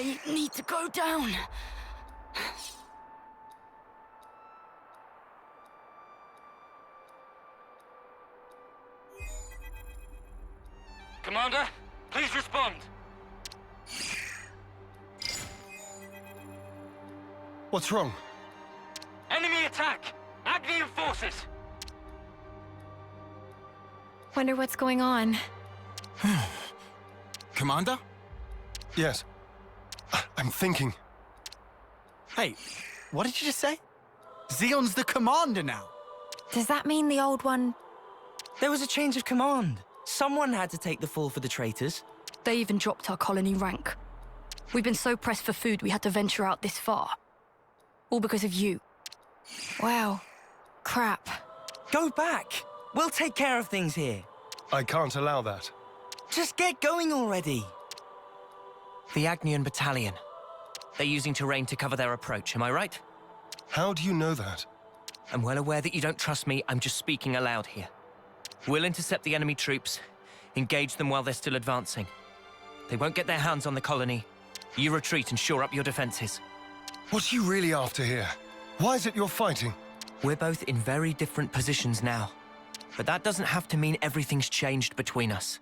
They need to go down. Commander, please respond. What's wrong? Enemy attack! Agnian forces! Wonder what's going on. Commander? Yes. I'm thinking. Hey, what did you just say? Xeon's the commander now. Does that mean the old one... There was a change of command. Someone had to take the fall for the traitors. They even dropped our colony rank. We've been so pressed for food we had to venture out this far. All because of you. Wow. Crap. Go back. We'll take care of things here. I can't allow that. Just get going already. The Agnian battalion. They're using terrain to cover their approach, am I right? How do you know that? I'm well aware that you don't trust me, I'm just speaking aloud here. We'll intercept the enemy troops, engage them while they're still advancing. They won't get their hands on the colony. You retreat and shore up your defenses. What are you really after here? Why is it you're fighting? We're both in very different positions now. But that doesn't have to mean everything's changed between us.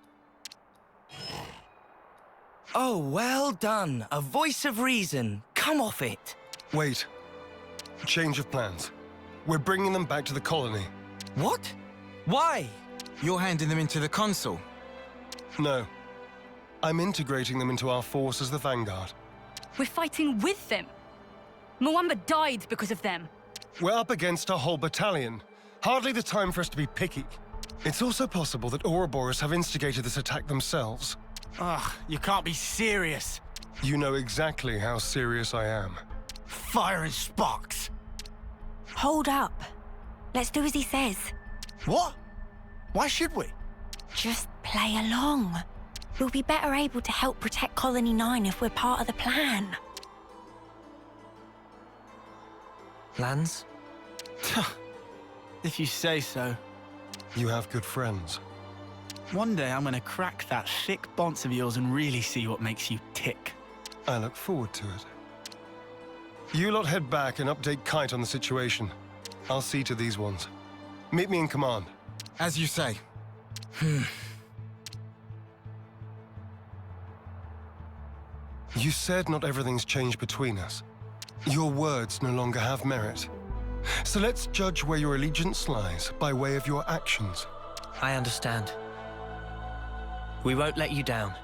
Oh, well done. A voice of reason. Come off it. Wait. Change of plans. We're bringing them back to the colony. What? Why? You're handing them into the consul. No. I'm integrating them into our force as the Vanguard. We're fighting with them. Mwamba died because of them. We're up against a whole battalion. Hardly the time for us to be picky. It's also possible that Ouroboros have instigated this attack themselves. Ugh, you can't be serious. You know exactly how serious I am. Fire and sparks. Hold up. Let's do as he says. What? Why should we? Just play along. We'll be better able to help protect Colony 9 if we're part of the plan. Lands? If you say so. You have good friends. One day I'm gonna crack that thick bonce of yours and really see what makes you tick. I look forward to it. You lot head back and update Kite on the situation. I'll see to these ones. Meet me in command. As you say. You said not everything's changed between us. Your words no longer have merit. So let's judge where your allegiance lies by way of your actions. I understand. We won't let you down.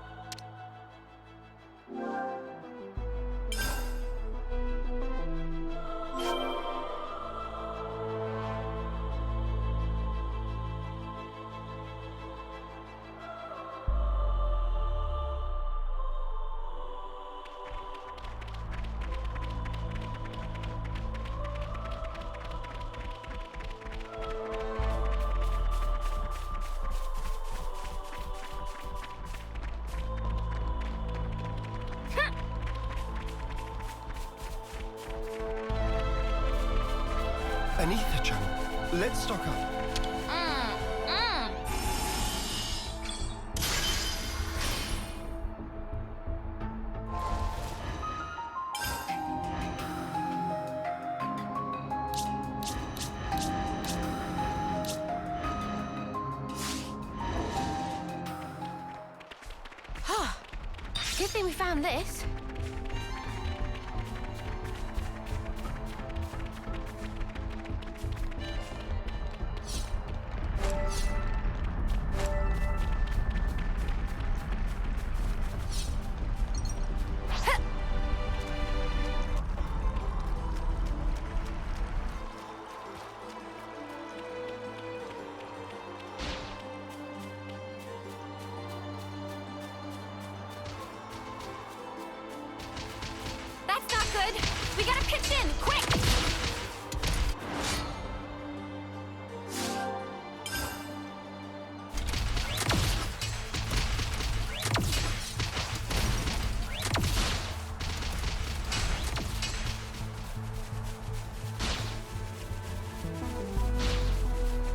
An ether channel. Let's stock up. Good thing we found this. That's not good. We gotta pitch in, quick!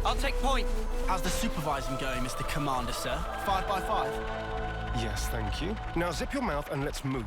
I'll take point. How's the supervising going, Mr. Commander, sir? 5 by 5? Yes, thank you. Now zip your mouth and let's move.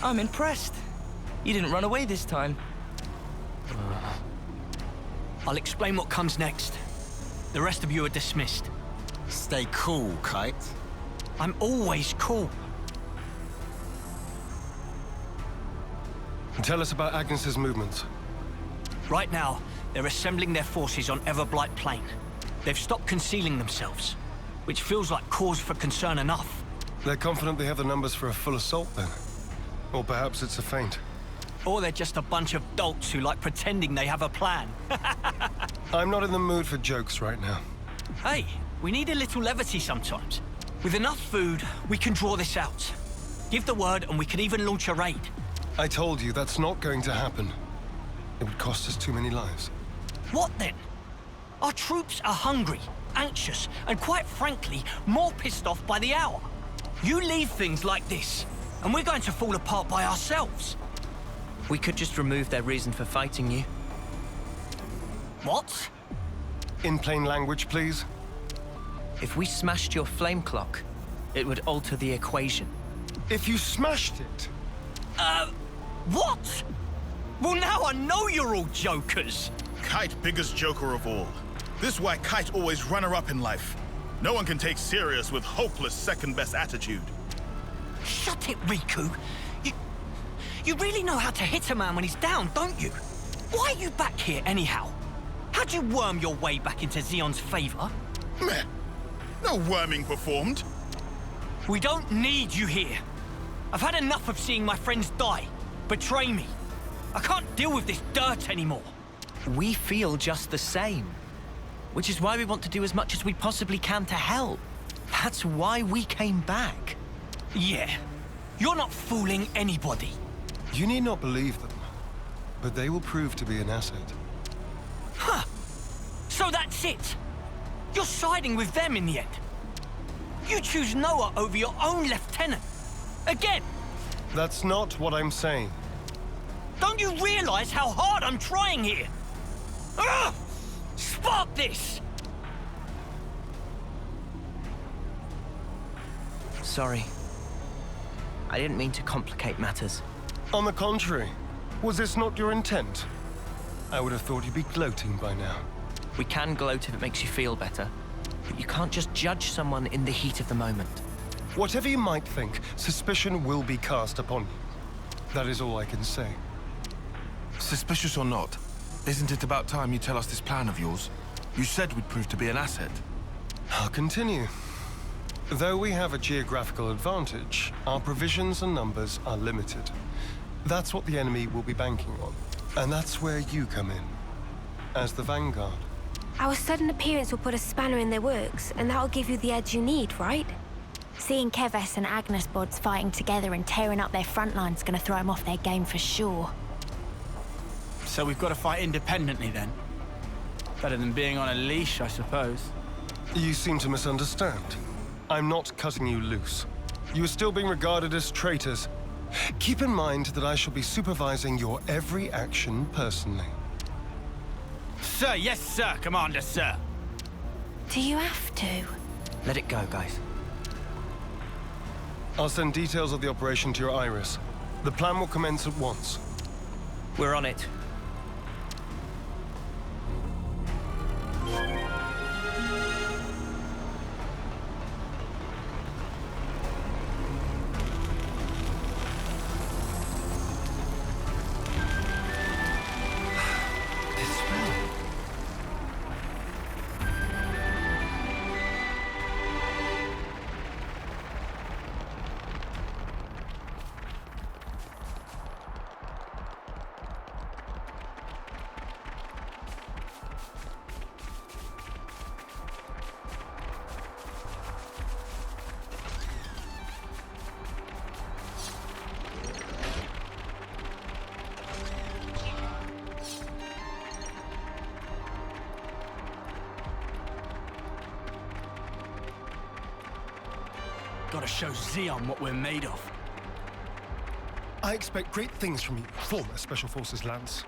I'm impressed. You didn't run away this time. I'll explain what comes next. The rest of you are dismissed. Stay cool, Kite. I'm always cool. Tell us about Agnes's movements. Right now, they're assembling their forces on Everblight Plain. They've stopped concealing themselves, which feels like cause for concern enough. They're confident they have the numbers for a full assault, then. Or perhaps it's a feint. Or they're just a bunch of dolts who like pretending they have a plan. I'm not in the mood for jokes right now. Hey, we need a little levity sometimes. With enough food, we can draw this out. Give the word and we can even launch a raid. I told you that's not going to happen. It would cost us too many lives. What then? Our troops are hungry, anxious, and quite frankly, more pissed off by the hour. You leave things like this, and we're going to fall apart by ourselves. We could just remove their reason for fighting you. What? In plain language, please. If we smashed your flame clock, it would alter the equation. If you smashed it, What? Well, now I know you're all jokers. Kite, biggest joker of all. This why Kite always runner-up in life. No one can take serious with hopeless second-best attitude. Shut it, Riku. You really know how to hit a man when he's down, don't you? Why are you back here anyhow? How'd you worm your way back into Xeon's favor? Meh. No worming performed. We don't need you here. I've had enough of seeing my friends die, betray me. I can't deal with this dirt anymore. We feel just the same. Which is why we want to do as much as we possibly can to help. That's why we came back. Yeah, you're not fooling anybody. you need not believe them. But they will prove to be an asset. Huh. So that's it. You're siding with them in the end. You choose Noah over your own lieutenant. Again. That's not what I'm saying. Don't you realize how hard I'm trying here? Ugh! Spark this! Sorry. I didn't mean to complicate matters. On the contrary, was this not your intent? I would have thought you'd be gloating by now. We can gloat if it makes you feel better. But you can't just judge someone in the heat of the moment. Whatever you might think, suspicion will be cast upon you. That is all I can say. Suspicious or not, isn't it about time you tell us this plan of yours? You said we'd prove to be an asset. I'll continue. Though we have a geographical advantage, our provisions and numbers are limited. That's what the enemy will be banking on. And that's where you come in, as the vanguard. Our sudden appearance will put a spanner in their works, and that'll give you the edge you need, right? Seeing Keves and Agnes bods fighting together and tearing up their front line's gonna throw them off their game for sure. So we've got to fight independently then? Better than being on a leash, I suppose. You seem to misunderstand. I'm not cutting you loose. You are still being regarded as traitors. Keep in mind that I shall be supervising your every action personally. Sir, yes, sir, Commander, sir. Do you have to? Let it go, guys. I'll send details of the operation to your iris. The plan will commence at once. We're on it. Gotta show Xeon what we're made of. I expect great things from you, former Special Forces Lance.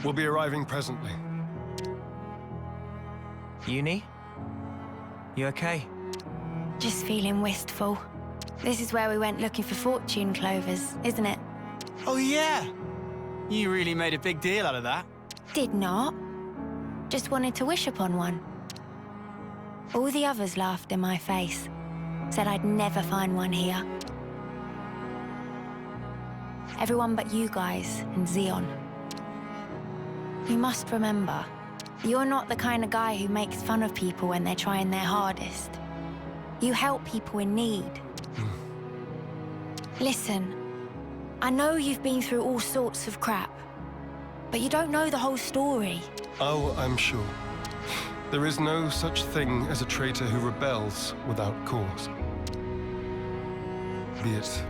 We'll be arriving presently. Uni? You okay? Just feeling wistful. This is where we went looking for fortune clovers, isn't it? Oh yeah! You really made a big deal out of that. Did not. Just wanted to wish upon one. All the others laughed in my face. Said I'd never find one here. Everyone but you guys and Xeon. You must remember, you're not the kind of guy who makes fun of people when they're trying their hardest. You help people in need. Listen, I know you've been through all sorts of crap, but you don't know the whole story. Oh, I'm sure. There is no such thing as a traitor who rebels without cause. Be it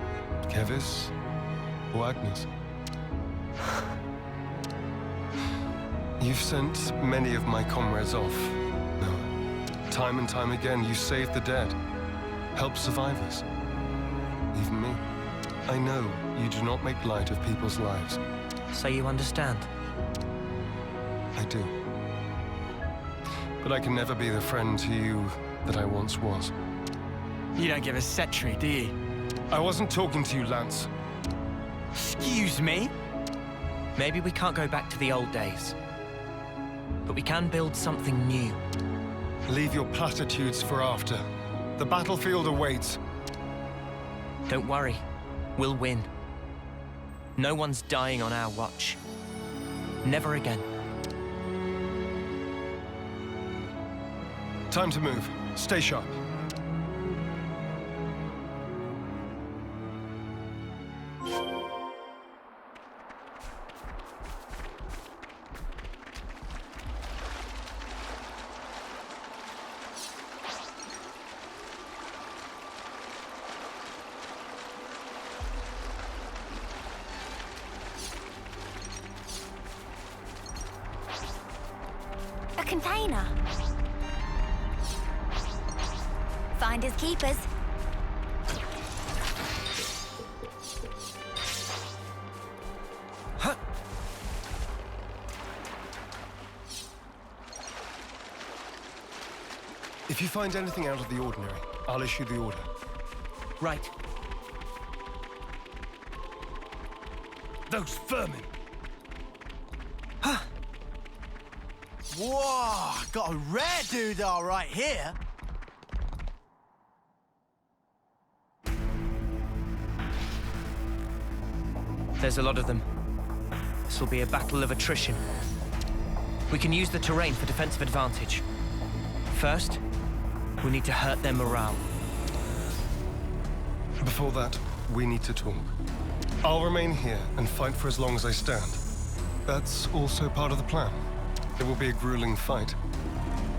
Kevis or Agnes. You've sent many of my comrades off. No. Time and time again, you saved the dead, helped survivors. Even me. I know you do not make light of people's lives. So you understand? I do. But I can never be the friend to you that I once was. You don't give a setry, do you? I wasn't talking to you, Lance. Excuse me? Maybe we can't go back to the old days. But we can build something new. Leave your platitudes for after. The battlefield awaits. Don't worry. We'll win. No one's dying on our watch. Never again. Time to move. Stay sharp. A container. Finders keepers. If you find anything out of the ordinary, I'll issue the order. Right. Those vermin! Whoa! Got a rare doodah right here. There's a lot of them. This will be a battle of attrition. We can use the terrain for defensive advantage. First, we need to hurt their morale. Before that, we need to talk. I'll remain here and fight for as long as I stand. That's also part of the plan. It will be a grueling fight.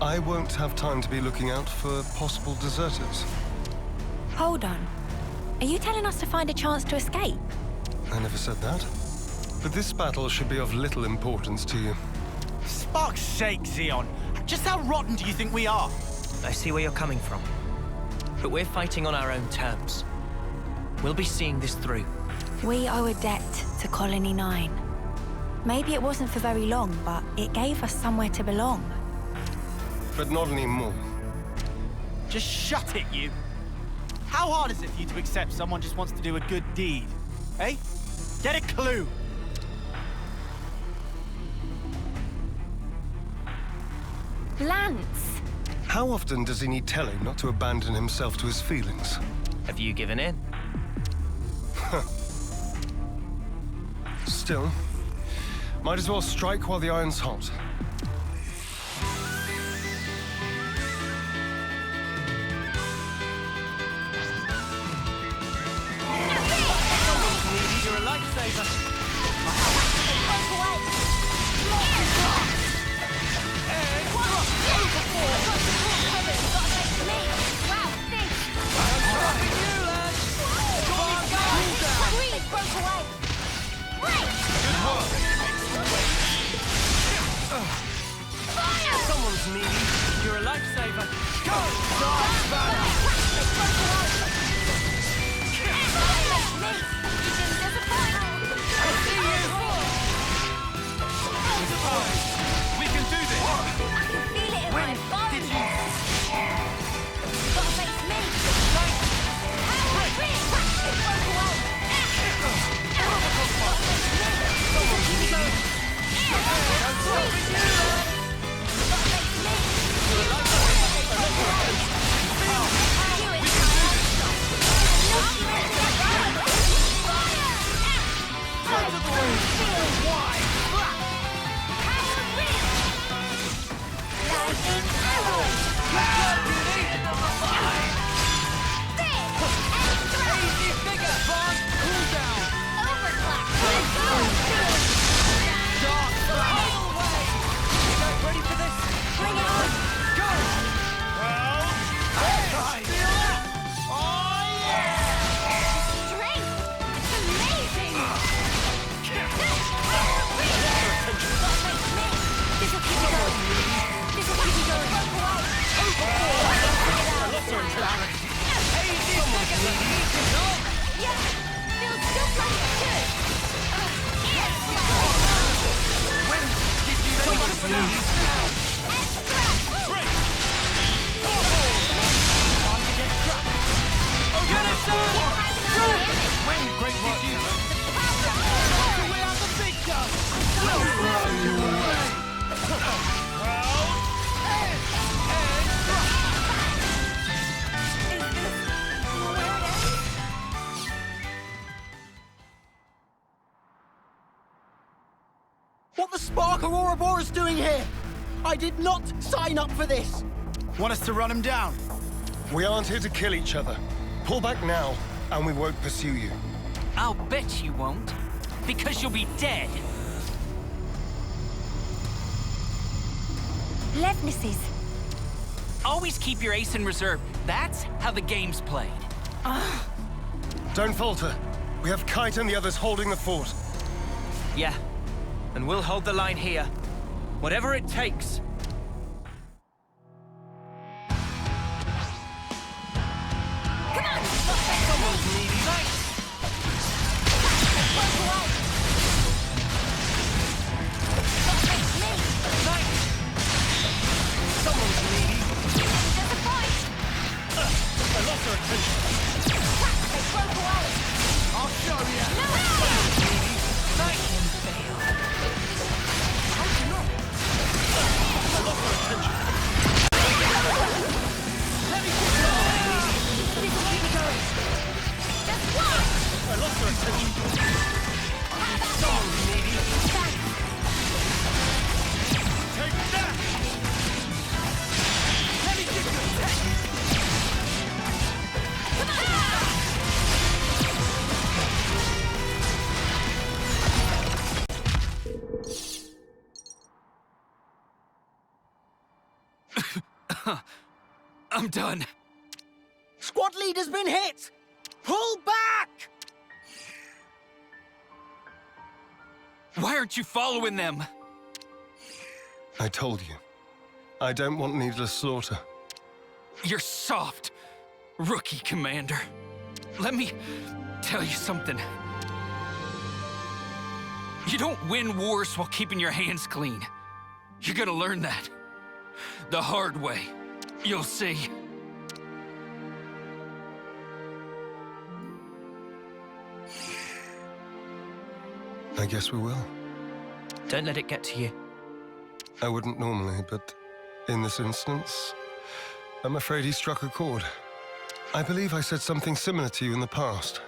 I won't have time to be looking out for possible deserters. Hold on. Are you telling us to find a chance to escape? I never said that. But this battle should be of little importance to you. Spark's sake, Xeon. Just how rotten do you think we are? I see where you're coming from. But we're fighting on our own terms. We'll be seeing this through. We owe a debt to Colony 9. Maybe it wasn't for very long, but it gave us somewhere to belong. But not anymore. Just shut it, you. How hard is it for you to accept someone just wants to do a good deed? Eh? Get a clue! Lance! How often does he need telling not to abandon himself to his feelings? Have you given in? Still, might as well strike while the iron's hot. You're a lifesaver. needy. You're a lifesaver. Go! We can do this! Feel it in my bones! Gotta face me! Power grid! Ready for this? Bring it on! Go! Strength! It's amazing! This'll keep you going! This'll keep you going! Yeah! Feels just like it should! What the spark are Ouroboros doing here? I did not sign up for this! Want us to run him down? We aren't here to kill each other. Pull back now, and we won't pursue you. I'll bet you won't. Because you'll be dead. Levnesses. Always keep your ace in reserve. That's how the game's played. Don't falter. We have Kite and the others holding the fort. Yeah. And we'll hold the line here. Whatever it takes. I'm done. Squad leader's been hit! Pull back! Why aren't you following them? I told you. I don't want needless slaughter. You're soft, rookie commander. Let me tell you something. You don't win wars while keeping your hands clean. You're gonna learn that. The hard way. You'll see. I guess we will. Don't let it get to you. I wouldn't normally, but in this instance, I'm afraid he struck a chord. I believe I said something similar to you in the past.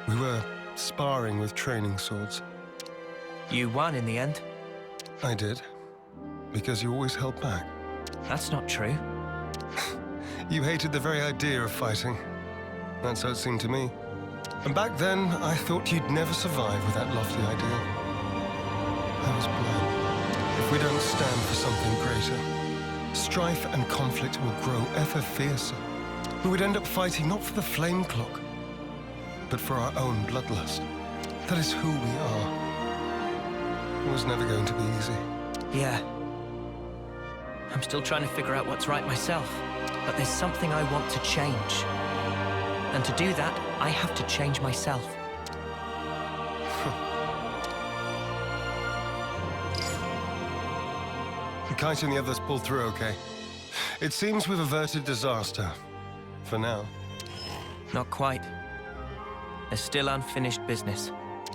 We were sparring with training swords. You won in the end. I did, because you always held back. That's not true. You hated the very idea of fighting. That's how it seemed to me. And back then, I thought you'd never survive with that lofty ideal. I was blind. If we don't stand for something greater, strife and conflict will grow ever fiercer. We would end up fighting not for the flame clock, but for our own bloodlust. That is who we are. It was never going to be easy. Yeah. I'm still trying to figure out what's right myself. But there's something I want to change. And to do that, I have to change myself. Kite and the others pulled through okay. It seems we've averted disaster. For now. Not quite. There's still unfinished business.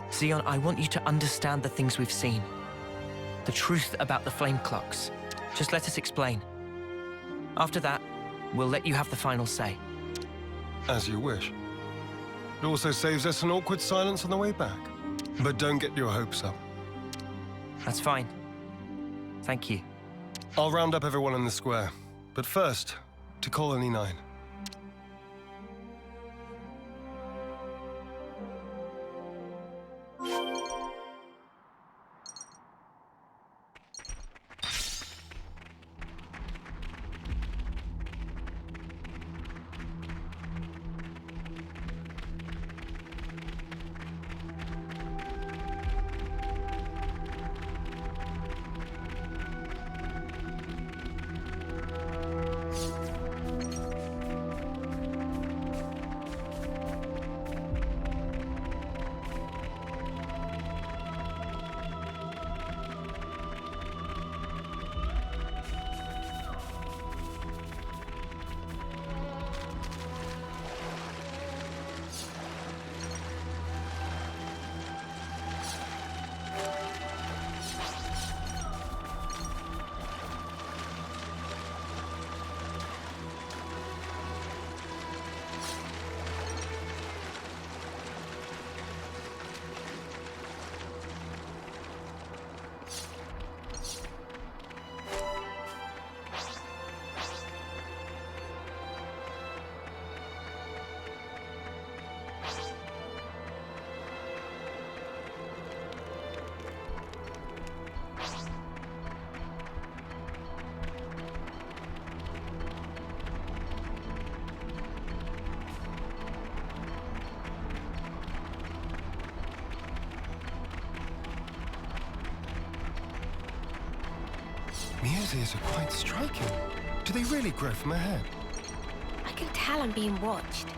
Xeon, I want you to understand the things we've seen. The truth about the flame clocks. Just let us explain. After that, we'll let you have the final say. As you wish. It also saves us an awkward silence on the way back. But don't get your hopes up. That's fine. Thank you. I'll round up everyone in the square. But first, to Colony 9. Mia's ears are quite striking. Do they really grow from her head? I can tell I'm being watched.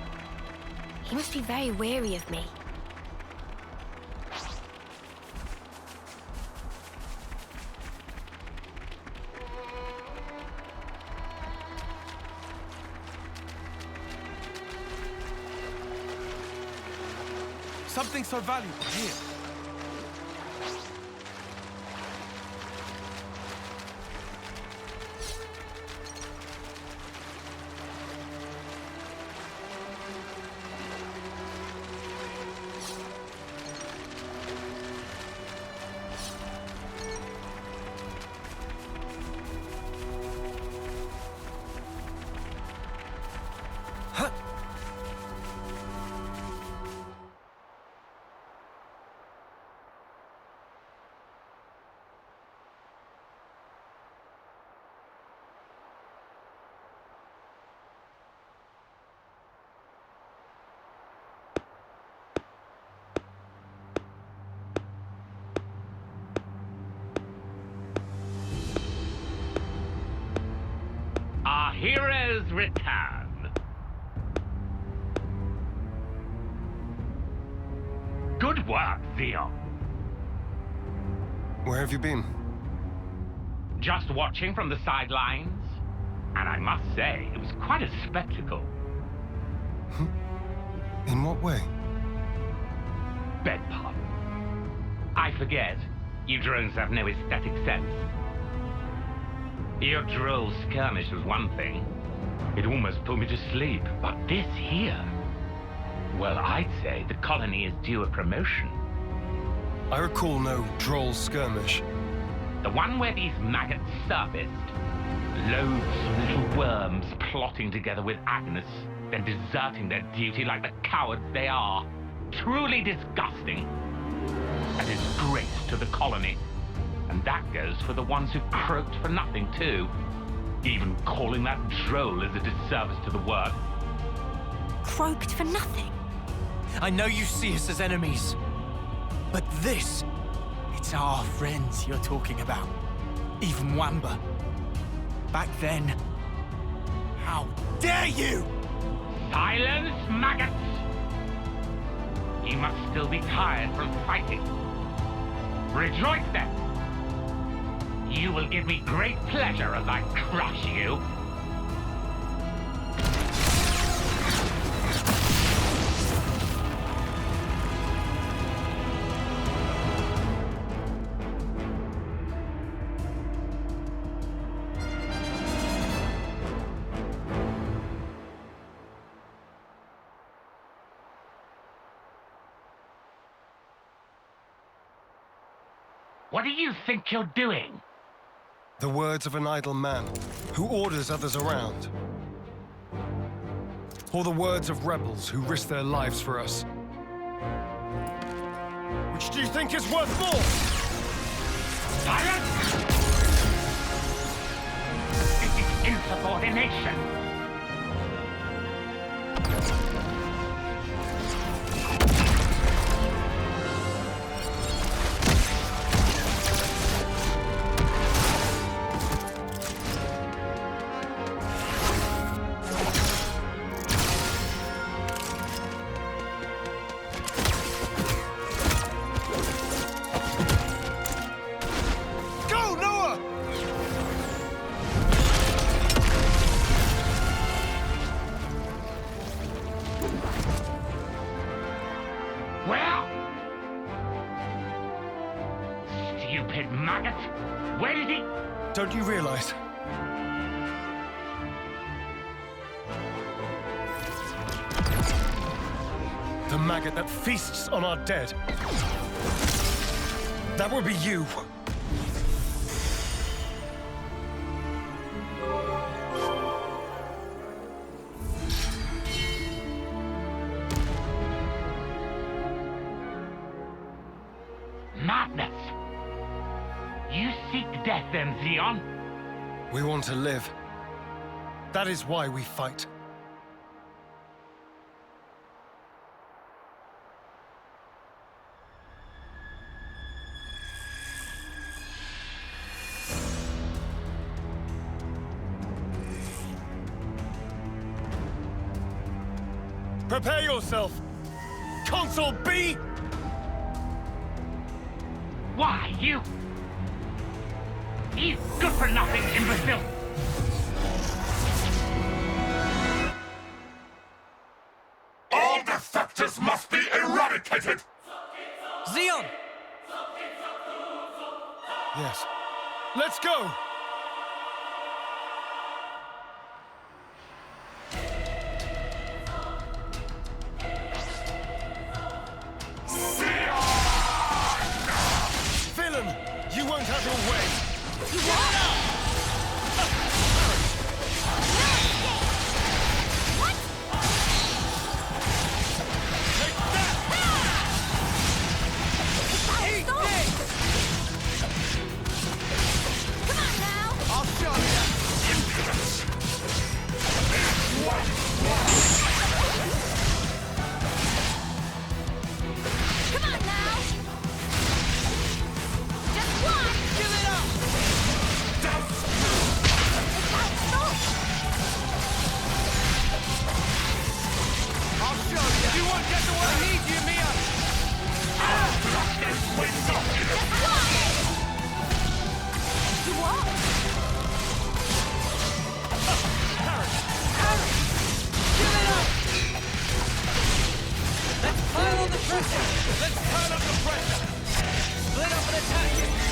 He must be very wary of me. Something so valuable here. Our heroes return. Good work, Xeon. Where have you been? Just watching from the sidelines. And I must say, it was quite a spectacle. In what way? Beg pardon. I forget. You drones have no aesthetic sense. Your droll skirmish was one thing. It almost put me to sleep. But this here... Well, I'd say the colony is due a promotion. I recall no droll skirmish. The one where these maggots surfaced. Loads of little worms plotting together with Agnes, then deserting their duty like the cowards they are. Truly disgusting. A disgrace to the colony. And that goes for the ones who croaked for nothing, too. Even calling that droll is a disservice to the work. Croaked for nothing? I know you see us as enemies, but this... It's our friends you're talking about. Even Wamba. back then. How dare you! Silence, maggots! You must still be tired from fighting. Rejoice then! You will give me great pleasure as I crush you. What do you think you're doing? The words of an idle man who orders others around. Or the words of rebels who risk their lives for us. Which do you think is worth more? Silence! This is insubordination. Stupid maggot! Where did he... Don't you realize? The maggot that feasts on our dead. That would be you. Madness! You seek death then, Xeon? We want to live. That is why we fight. Prepare yourself! Console B! Why, you good-for-nothing imbecile! All defectors must be eradicated! Xeon! Yes. Let's go! Villain! You won't have your way! You what? Let's turn up the pressure! Split up and attack it!